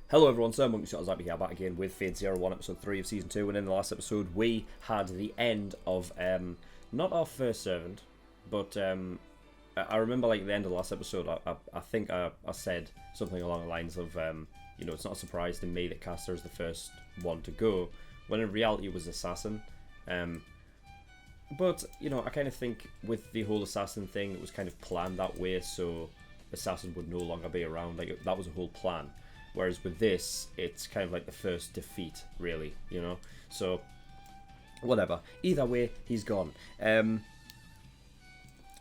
Hello everyone, SirMonkeySuit here back again with Fate 01 episode 3 of season 2, and in the last episode we had the end of, not our first servant, but I remember like the end of the last episode, I think I said something along the lines of, you know, it's not a surprise to me that Caster is the first one to go, when in reality it was Assassin. But, you know, I kind of think with the whole Assassin thing, it was kind of planned that way, so Assassin would no longer be around, like that was a whole plan. Whereas with this, it's kind of like the first defeat, really, you know? So, whatever. Either way, he's gone. So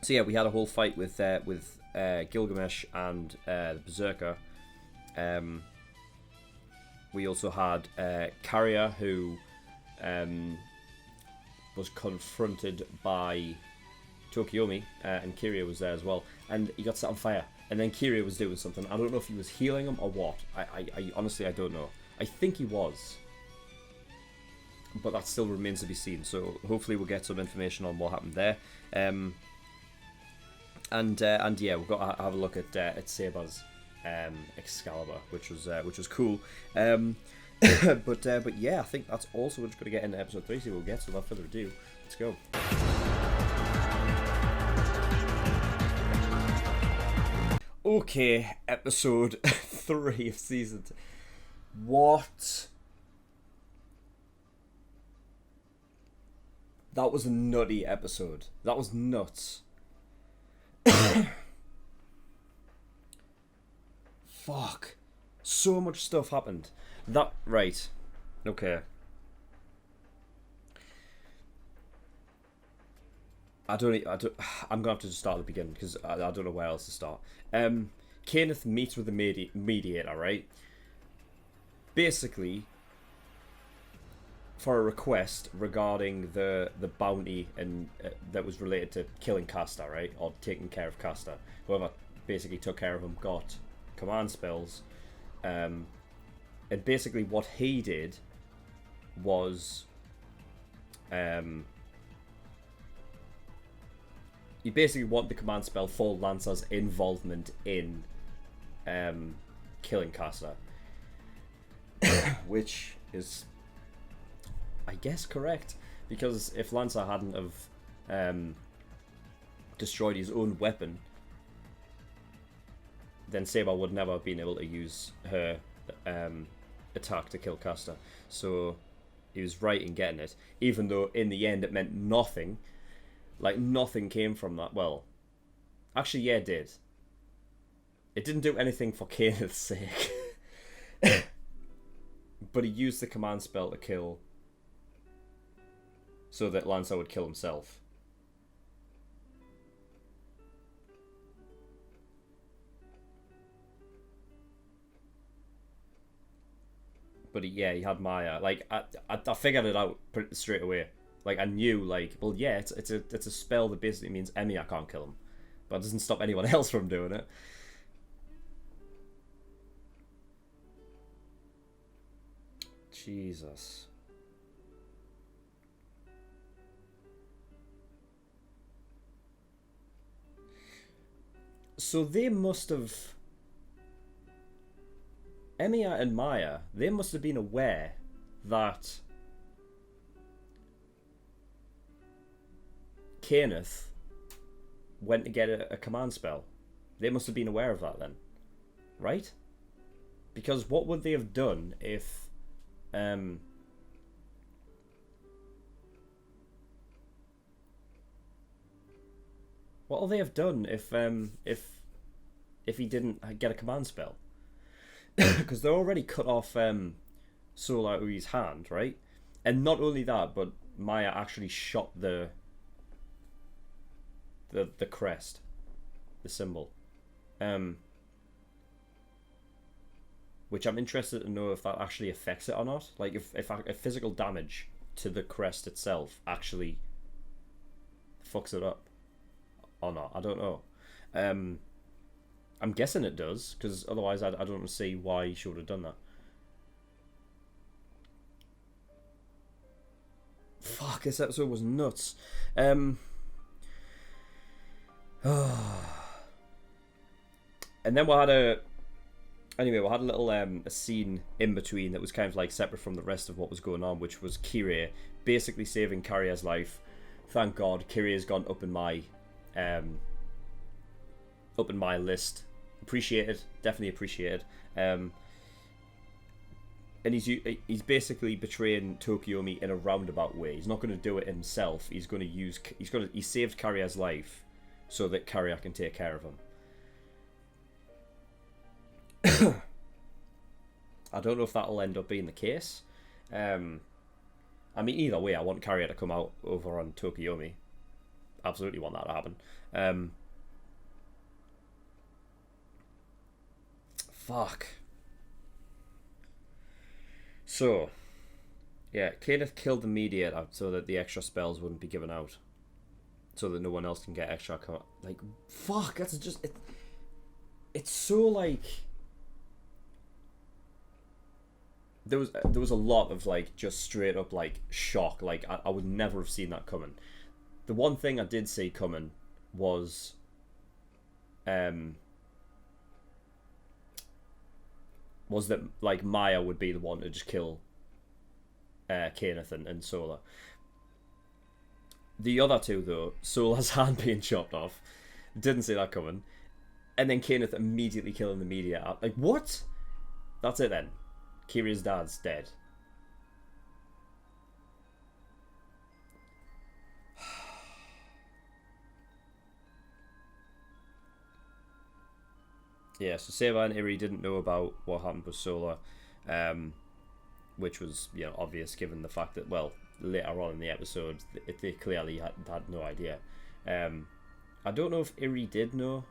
yeah, we had a whole fight with Gilgamesh and the Berserker. We also had Kariya, who was confronted by Tokiomi, and Kiriya was there as well. And he got set on fire. And then Kiriya was doing something. I don't know if he was healing him or what. I honestly, I don't know. I think he was. But that still remains to be seen. So hopefully we'll get some information on what happened there. And yeah, we've got to have a look at Saber's Excalibur, which was cool. But yeah, I think that's also we're just going to get into episode 3. See what we'll get. So without further ado, let's go. Okay, episode 3 of season 2. What? That was a nutty episode. That was nuts. Fuck. So much stuff happened. Right. Okay. I'm gonna have to just start at the beginning because I don't know where else to start. Kenneth meets with the Mediator, right? Basically, for a request regarding the bounty and that was related to killing Caster, right, or taking care of Caster. Whoever basically took care of him got command spells, and basically what he did was, you basically want the command spell for Lancer's involvement in killing Caster. Which is, I guess, correct. Because if Lancer hadn't have destroyed his own weapon, then Saber would never have been able to use her attack to kill Caster. So he was right in getting it. Even though in the end it meant nothing. Like, nothing came from that. Well, actually, yeah, it did. It didn't do anything for Kenneth's sake. But he used the command spell to kill, so that Lancer would kill himself. But he had Maya. Like, I figured it out straight away. Like, I knew, like, well, yeah, it's a spell that basically means Emia can't kill him. But it doesn't stop anyone else from doing it. Jesus. So they must have... Emia and Maya, they must have been aware that Kenneth went to get a command spell. They must have been aware of that then, right? Because what would they have done if what would they have done if he didn't get a command spell? Because they're already cut off Soul out of his hand, right? And not only that, but Maya actually shot the crest, the symbol, which I'm interested to know if that actually affects it or not. Like if physical damage to the crest itself actually fucks it up or not. I don't know. I'm guessing it does, because otherwise I don't see why she would have done that. Fuck, this episode was nuts. And then we had Anyway, we had a little a scene in between that was kind of like separate from the rest of what was going on, which was Kiriya basically saving Kariya's life. Thank God, Kiriya's gone up in my list. Appreciated, definitely appreciated. And he's basically betraying Tokiomi in a roundabout way. He's not going to do it himself. He saved Kariya's life so that Kariya can take care of him. I don't know if that'll end up being the case. I mean, either way, I want Kariya to come out over on Tokiomi. Absolutely want that to happen. Fuck. So, yeah, Kenneth killed the Mediator so that the extra spells wouldn't be given out. So that no one else can get extra... Like, fuck, that's just... It's so, like... There was a lot of, like, just straight up, like, shock. Like, I would never have seen that coming. The one thing I did see coming was... was that, like, Maya would be the one to just kill Kenneth and Sola. The other two, though, Sola's hand being chopped off, didn't see that coming. And then Kenneth immediately killing the media. Like, what? That's it then. Kiriya's dad's dead. Yeah, so Seiba and Iri didn't know about what happened with Sola, which was, you know, obvious given the fact that, well, later on in the episode, they clearly had no idea. I don't know if Iri did know.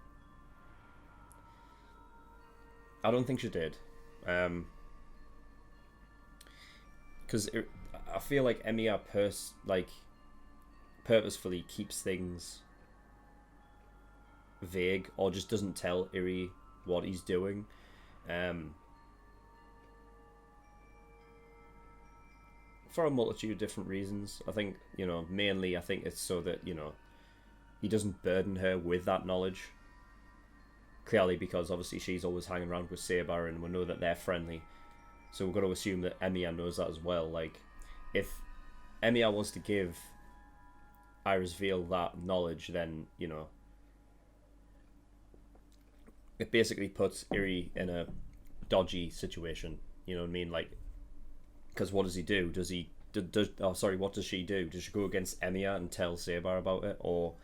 I don't think she did. Because I feel like Emiya purposefully keeps things vague or just doesn't tell Iri what he's doing. For a multitude of different reasons. I think, you know, mainly I think it's so that, you know, he doesn't burden her with that knowledge. Clearly because obviously she's always hanging around with Seiba and we know that they're friendly. So we've got to assume that Emiya knows that as well. Like, if Emiya was to give Iris Veil that knowledge, then, you know, it basically puts Iri in a dodgy situation. You know what I mean? Like, because what does he do? What does she do? Does she go against Emiya and tell Seiba about it? Or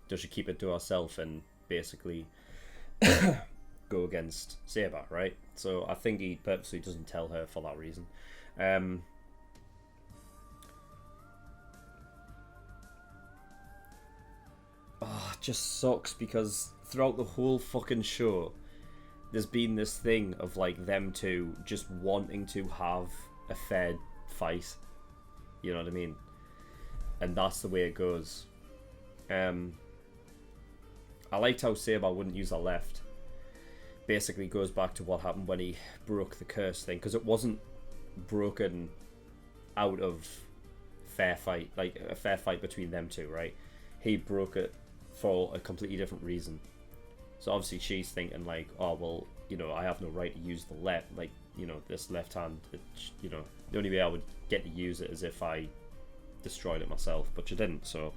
does she keep it to herself and basically go against Seiba, right? So I think he purposely doesn't tell her for that reason. It just sucks because throughout the whole fucking show, there's been this thing of like them two just wanting to have a fair fight. You know what I mean? And that's the way it goes. I liked how Seiba wouldn't use her left. Basically goes back to what happened when he broke the curse thing, because it wasn't broken out of fair fight, like a fair fight between them two, right? He broke it for a completely different reason. So obviously she's thinking like, oh well, you know, I have no right to use the left, like, you know, this left hand, you know, the only way I would get to use it is if I destroyed it myself, but she didn't, so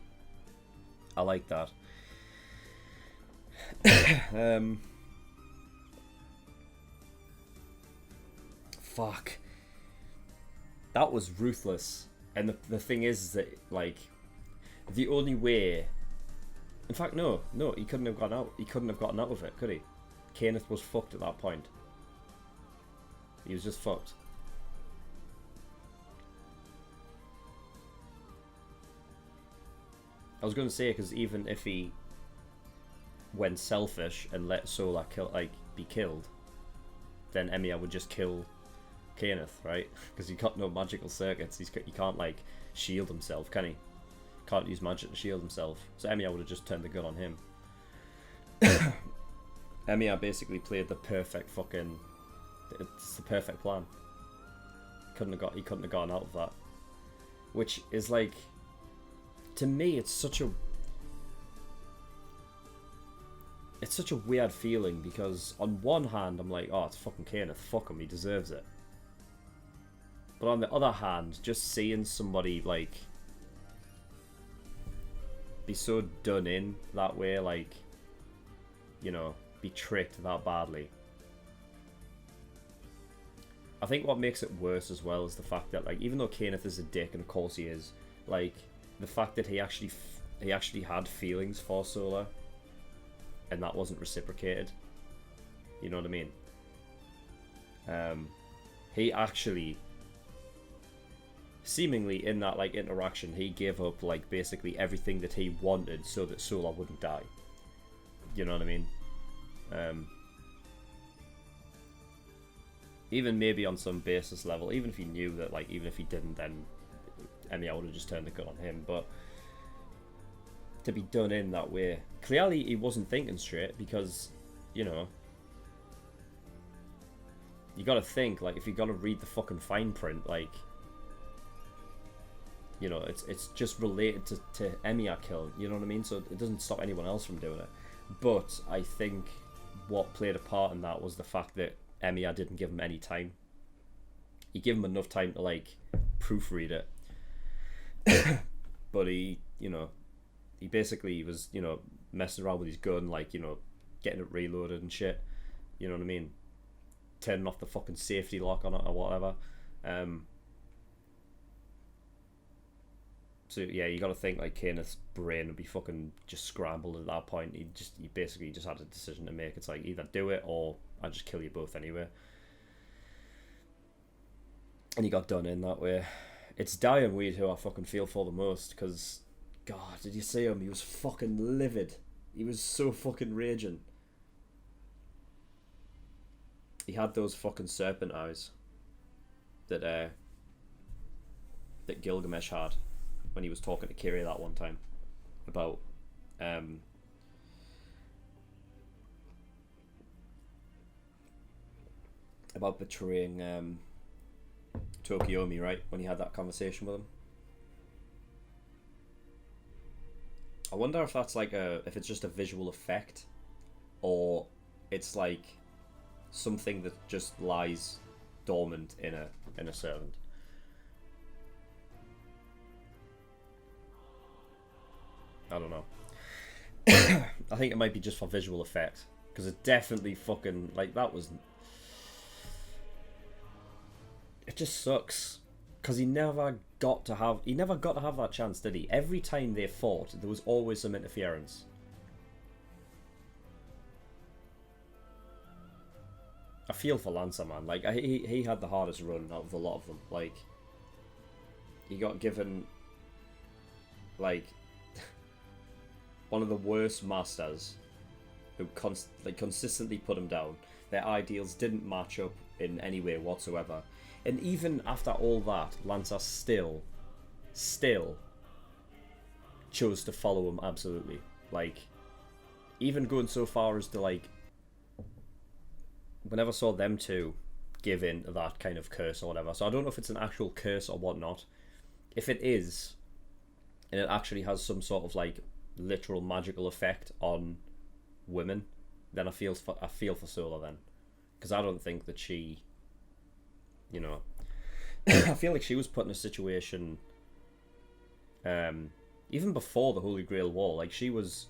I like that. Fuck. That was ruthless. And the thing is that, like, the only way... In fact, no, he couldn't have gotten out. He couldn't have gotten out of it, could he? Kenneth was fucked at that point. He was just fucked. I was going to say, because even if he went selfish and let Sola be killed, then Emiya would just kill Kenneth, right? Because he got no magical circuits. He can't, like, shield himself, can he? Can't use magic to shield himself. So Emiya would have just turned the gun on him. Emiya basically played the perfect fucking... It's the perfect plan. He couldn't have gotten out of that. Which is like... To me, it's such a... it's such a weird feeling because on one hand I'm like, oh, it's fucking Kenneth, fuck him, he deserves it. But on the other hand, just seeing somebody like be so done in that way, like, you know, be tricked that badly. I think what makes it worse as well is the fact that, like, even though Kenneth is a dick, and of course he is, like, the fact that he actually had feelings for Sola, and that wasn't reciprocated. You know what I mean? He actually, seemingly in that, like, interaction, he gave up, like, basically everything that he wanted so that Sola wouldn't die. You know what I mean? Even maybe on some basis level, even if he knew that, like, even if he didn't, then Emiya would have just turned the gun on him. But to be done in that way, clearly he wasn't thinking straight, because, you know, you gotta think, like, if you gotta read the fucking fine print, like, you know, it's just related to Emiya killing, you know what I mean? So it doesn't stop anyone else from doing it. But I think what played a part in that was the fact that Emiya didn't give him any time. He gave him enough time to, like, proofread it. But he, you know, he basically was, you know, messing around with his gun, like, you know, getting it reloaded and shit. You know what I mean? Turning off the fucking safety lock on it or whatever. So yeah, you gotta think, like, Kenneth's brain would be fucking just scrambled at that point. He basically just had a decision to make. It's like, either do it or I'll just kill you both anyway. And he got done in that way. It's Diane Weed who I fucking feel for the most, because, God, did you see him? He was fucking livid. He was so fucking raging. He had those fucking serpent eyes that Gilgamesh had when he was talking to Kiriya that one time about betraying Tokiomi, right? When he had that conversation with him. I wonder if that's like if it's just a visual effect, or it's like something that just lies dormant in a servant. I don't know. I think it might be just for visual effect, because it definitely fucking, like, that was, it just sucks, because he never got to have that chance, did he? Every time they fought, there was always some interference. I feel for Lancer, man. Like, he had the hardest run out of a lot of them. Like, he got given, like, one of the worst masters who consistently put him down. Their ideals didn't match up in any way whatsoever. And even after all that, Lancer still chose to follow him absolutely. Like, even going so far as to, like, whenever I saw them two give in to that kind of curse or whatever. So I don't know if it's an actual curse or whatnot. If it is, and it actually has some sort of, like, literal magical effect on women, then I feel for Sola then, because I don't think that she, you know, I feel like she was put in a situation, even before the Holy Grail War, like, she was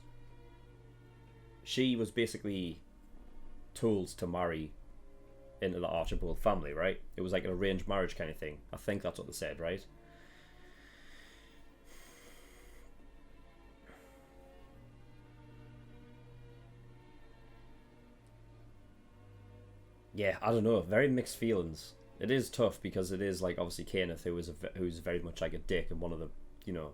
basically told to marry into the Archibald family, right? It was like an arranged marriage kind of thing. I think that's what they said, right? Yeah, I don't know. Very mixed feelings. It is tough because it is, like, obviously Kenneth, who's very much like a dick and one of the, you know.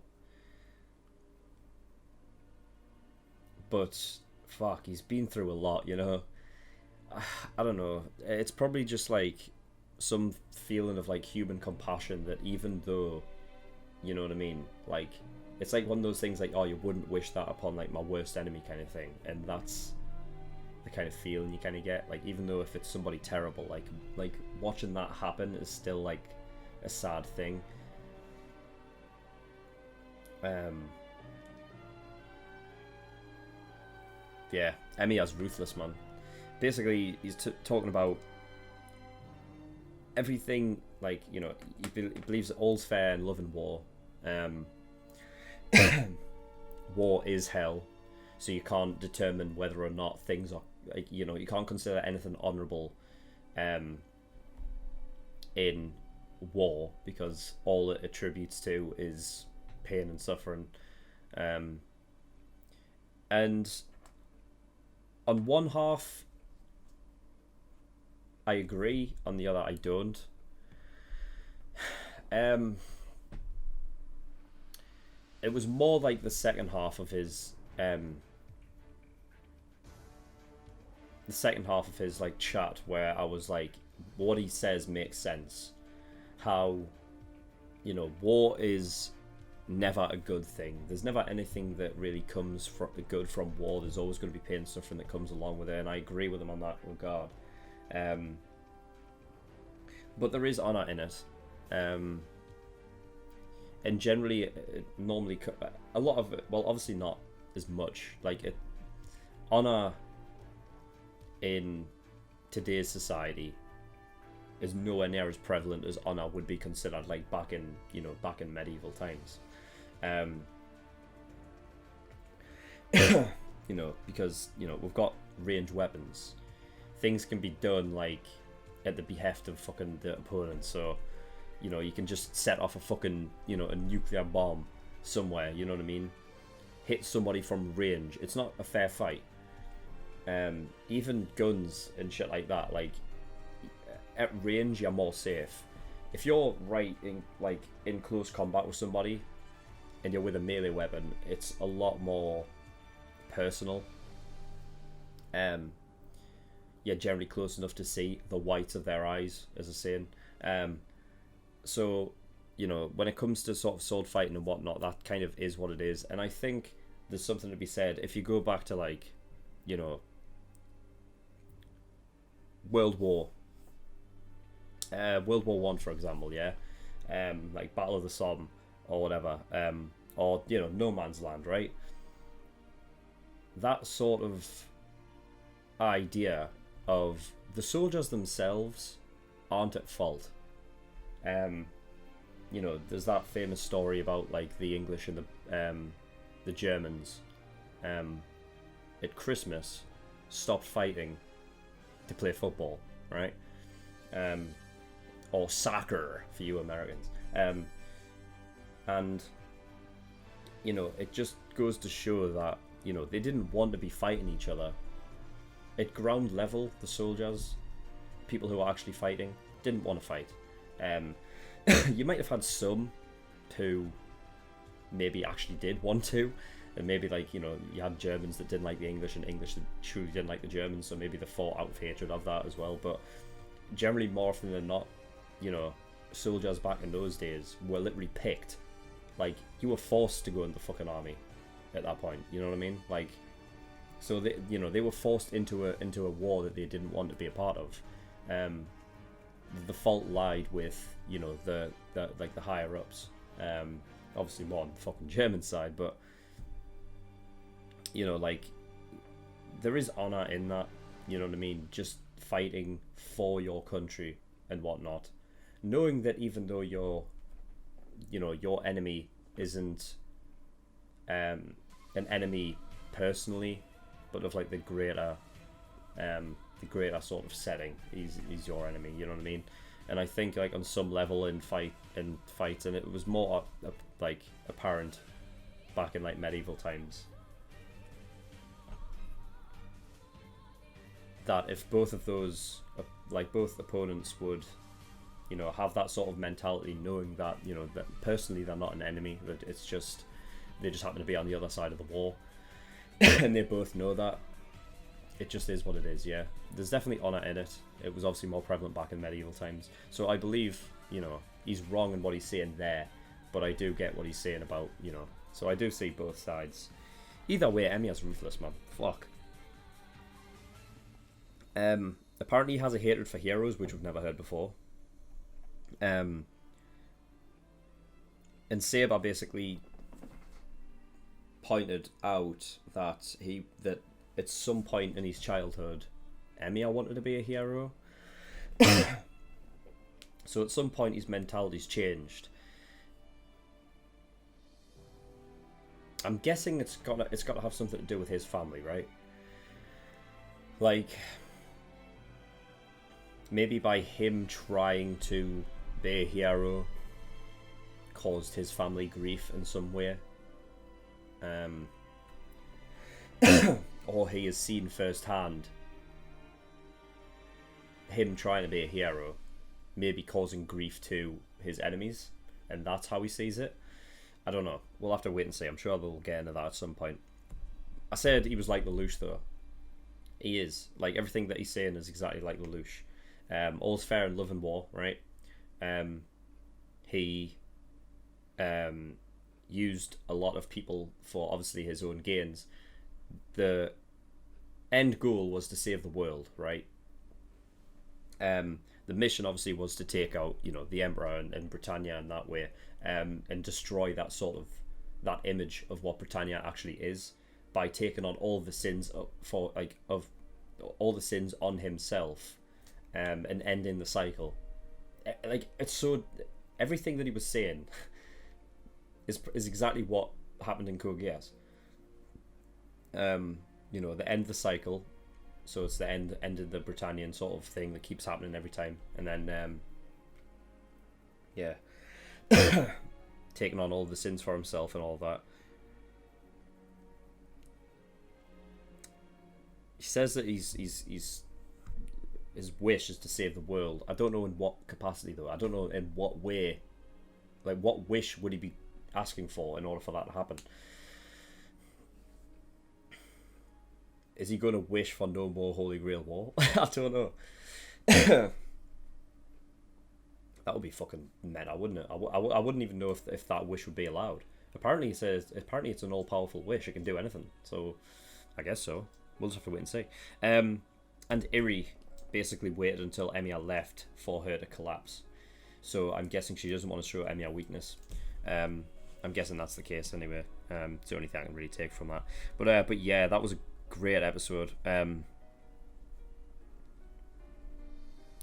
But fuck, he's been through a lot, you know. I don't know. It's probably just like some feeling of, like, human compassion, that even though, you know what I mean, like, it's like one of those things like, oh, you wouldn't wish that upon, like, my worst enemy kind of thing, and that's the kind of feeling you kind of get, like, even though if it's somebody terrible, like watching that happen is still, like, a sad thing. yeah, Emmy as ruthless, man. Basically, he's talking about everything, like, you know, he believes that all's fair in love and war. War is hell, so you can't determine whether or not things are, like, you know, you can't consider anything honourable in war, because all it attributes to is pain and suffering. And on one half, I agree. On the other, I don't. It was more like the second half of his like chat, where I was like, what he says makes sense. How, you know, war is never a good thing. There's never anything that really comes from good from war. There's always going to be pain and suffering that comes along with it, and I agree with him on that regard. But there is honor in it, and generally, it normally a lot of it. Well, obviously not as much. Like it, honor in today's society is nowhere near as prevalent as honor would be considered, like back in medieval times. You know, because, you know, we've got ranged weapons. Things can be done like at the behest of fucking the opponent. So, you know, you can just set off a fucking, you know, a nuclear bomb somewhere. You know what I mean? Hit somebody from range. It's not a fair fight. Even guns and shit like that. Like at range, you're more safe. If you're in close combat with somebody, and you're with a melee weapon, it's a lot more personal. You're generally close enough to see the whites of their eyes, as a saying. So, you know, when it comes to sort of sword fighting and whatnot, that kind of is what it is. And I think there's something to be said if you go back to, like, you know, World War One, for example, yeah, like Battle of the Somme or whatever, or, you know, No Man's Land, right? That sort of idea of the soldiers themselves aren't at fault. You know, there's that famous story about, like, the English and the Germans at Christmas stopped fighting to play football, right? Or soccer for you Americans. And, you know, it just goes to show that, you know, they didn't want to be fighting each other. At ground level, the soldiers, people who are actually fighting, didn't want to fight. You might have had some who maybe actually did want to, and maybe, like, you know, you had Germans that didn't like the English, and English that truly didn't like the Germans, so maybe they fought out of hatred of that as well. But generally, more often than not, you know, soldiers back in those days were literally picked. Like, you were forced to go in the fucking army at that point, you know what I mean? Like, so they, you know, they were forced into a war that they didn't want to be a part of. The fault lied with, you know, the like the higher ups. Obviously more on the fucking German side, but, you know, like, there is honor in that, you know what I mean? Just fighting for your country and whatnot, knowing that even though your enemy isn't an enemy personally, but of, like, the greater sort of setting, he's your enemy, you know what I mean? And I think, like, on some level in fights, and it was more like apparent back in, like, medieval times, that if both of those, like, both opponents would, you know, have that sort of mentality, knowing that, you know, that personally they're not an enemy, that it's just, they just happen to be on the other side of the war, and they both know that, it just is what it is. Yeah, there's definitely honor in it. It was obviously more prevalent back in medieval times, so I believe, you know, he's wrong in what he's saying there, but I do get what he's saying about, you know, so I do see both sides. Either way, Emiya's ruthless, man. Fuck. Apparently he has a hatred for heroes, which we've never heard before. And Saber basically pointed out that at some point in his childhood, Emiya wanted to be a hero. So at some point his mentality's changed. I'm guessing it's got to have something to do with his family, right? Like, maybe by him trying to be a hero caused his family grief in some way. Or he has seen firsthand him trying to be a hero, maybe causing grief to his enemies, and that's how he sees it. I don't know. We'll have to wait and see. I'm sure we'll get into that at some point. I said he was like Lelouch, though. He is. Like, everything that he's saying is exactly like Lelouch. All's fair in love and war, right? He used a lot of people for, obviously, his own gains. The end goal was to save the world, right? The mission, obviously, was to take out, the Emperor and Britannia in that way, and destroy that sort of, that image of what Britannia actually is, by taking on all the sins of all the sins on himself, and ending the cycle. Like, it's so, everything that he was saying is exactly what happened in Code Geass. The end of the cycle. So it's the end of the Britannian sort of thing that keeps happening every time, and then taking on all the sins for himself and all that. He says that his wish is to save the world. I don't know in what capacity, though. I don't know in what way. Like, what wish would he be asking for in order for that to happen? Is he going to wish for no more Holy Grail war? I don't know. That would be fucking meta, wouldn't it? I wouldn't even know if that wish would be allowed. Apparently it's an all-powerful wish. It can do anything. So, I guess so. We'll just have to wait and see. And Iri basically waited until Emiya left for her to collapse. So I'm guessing she doesn't want to show Emiya weakness. I'm guessing that's the case anyway. It's the only thing I can really take from that. But yeah, that was a great episode.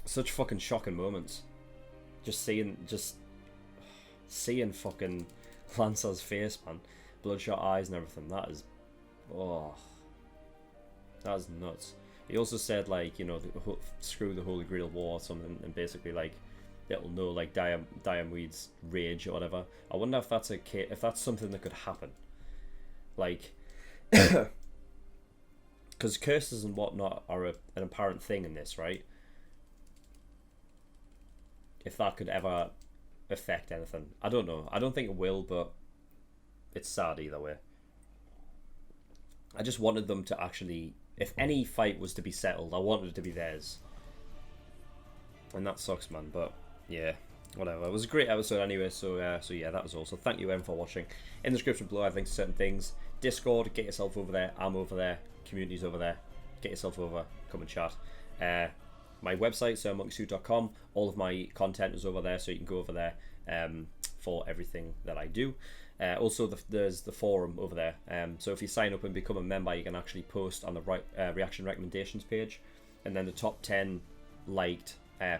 Such fucking shocking moments. Just seeing fucking Lancer's face, man. Bloodshot eyes and everything. That is nuts. He also said, like, screw the Holy Grail war or something, and basically, like, it'll know, like, Diarmuid's rage or whatever. I wonder if that's something that could happen. Like, because curses and whatnot are an apparent thing in this, right? If that could ever affect anything. I don't know. I don't think it will, but it's sad either way. I just wanted them to actually, if any fight was to be settled, I wanted it to be theirs. And that sucks, man, but yeah, whatever. It was a great episode anyway, so yeah, that was all. So thank you, everyone, for watching. In the description below, I think certain things. Discord, get yourself over there. I'm over there. Community's over there. Get yourself over. Come and chat. My website, SirMonkeySuit.com. All of my content is over there, so you can go over there for everything that I do. Also, there's the forum over there. So if you sign up and become a member, you can actually post on the reaction recommendations page, and then the top 10 liked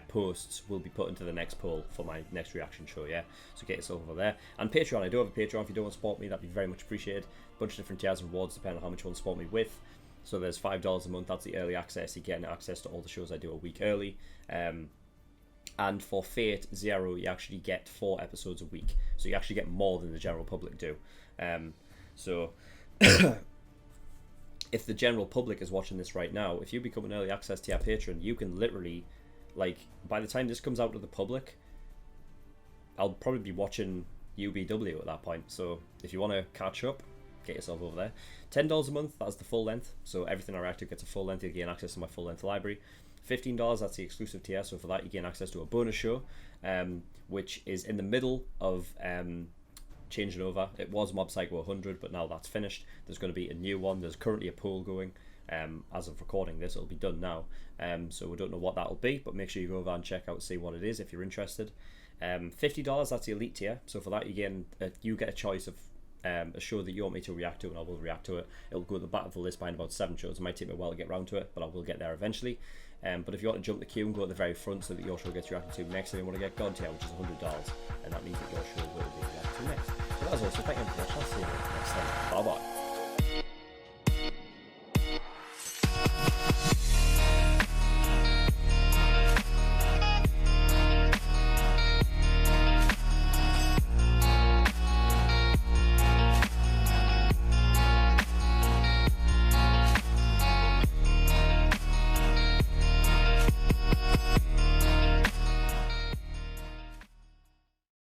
posts will be put into the next poll for my next reaction show. Yeah, so get yourself over there. And Patreon, I do have a Patreon. If you don't want to support me, that'd be very much appreciated. Bunch of different tiers and rewards depending on how much you want to support me with. So there's $5 a month. That's the early access. You're getting access to all the shows I do a week early. And for Fate Zero, you actually get 4 episodes a week. So you actually get more than the general public do. So if the general public is watching this right now, if you become an early access tier patron, you can literally, like, by the time this comes out to the public, I'll probably be watching UBW at that point. So if you want to catch up, get yourself over there. $10 a month, that's the full length. So everything I react to gets a full length. You gain access to my full length library. $15, that's the exclusive tier. So for that, you gain access to a bonus show, which is in the middle of changing over. It was Mob Psycho 100, but now that's finished. There's going to be a new one. There's currently a poll going. As of recording this, it'll be done now. So we don't know what that'll be, but make sure you go over and check out, see what it is if you're interested. $50, that's the elite tier. So for that, you get a choice of a show that you want me to react to, and I will react to it. It'll go at the back of the list behind about 7 shows. It might take me a while to get around to it, but I will get there eventually. But if you want to jump the queue and go at the very front so that your show gets reacted to next time you want to get God tier, which is $100, and that means that your show will be reacted to next. But that's all, so thank you for watching. I'll see you next time. Bye bye.